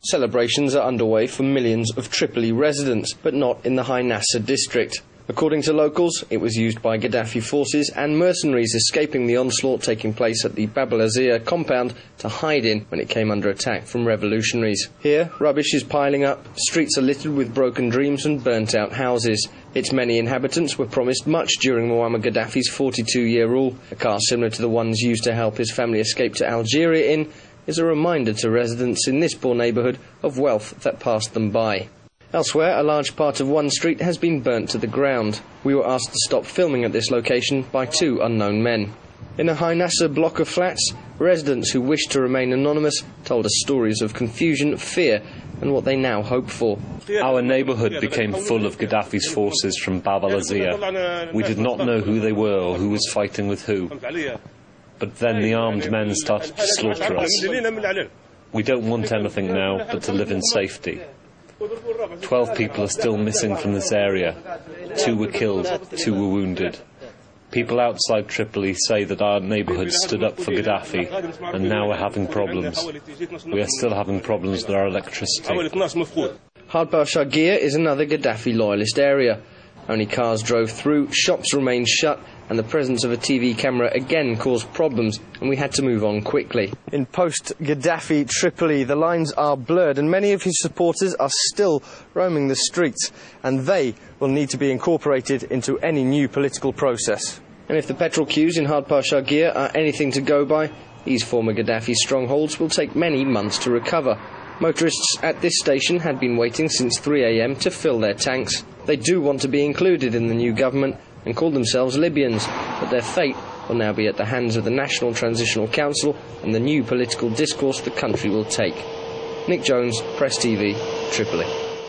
Celebrations are underway for millions of Tripoli residents, but not in the High Nasser district. According to locals, it was used by Gaddafi forces and mercenaries escaping the onslaught taking place at the Bab el-Azir compound to hide in when it came under attack from revolutionaries. Here, rubbish is piling up, streets are littered with broken dreams and burnt-out houses. Its many inhabitants were promised much during Muammar Gaddafi's 42-year rule. A car similar to the ones used to help his family escape to Algeria in is a reminder to residents in this poor neighbourhood of wealth that passed them by. Elsewhere, a large part of one street has been burnt to the ground. We were asked to stop filming at this location by two unknown men. In a High Nasser block of flats, residents who wished to remain anonymous told us stories of confusion, fear, and what they now hope for. Our neighbourhood became full of Gaddafi's forces from Bab el-Azir. We did not know who they were or who was fighting with who. But then the armed men started to slaughter us. We don't want anything now but to live in safety. 12 people are still missing from this area. 2 were killed, 2 were wounded. People outside Tripoli say that our neighbourhood stood up for Gaddafi, and now we're having problems. We are still having problems with our electricity. Hadba Shagir is another Gaddafi loyalist area. Only cars drove through, shops remained shut, and the presence of a TV camera again caused problems, and we had to move on quickly. In post-Gaddafi Tripoli, the lines are blurred, and many of his supporters are still roaming the streets, and they will need to be incorporated into any new political process. And if the petrol queues in Hadba Shagir are anything to go by, these former Gaddafi strongholds will take many months to recover. Motorists at this station had been waiting since 3 a.m. to fill their tanks. They do want to be included in the new government and call themselves Libyans, but their fate will now be at the hands of the National Transitional Council and the new political discourse the country will take. Nick Jones, Press TV, Tripoli.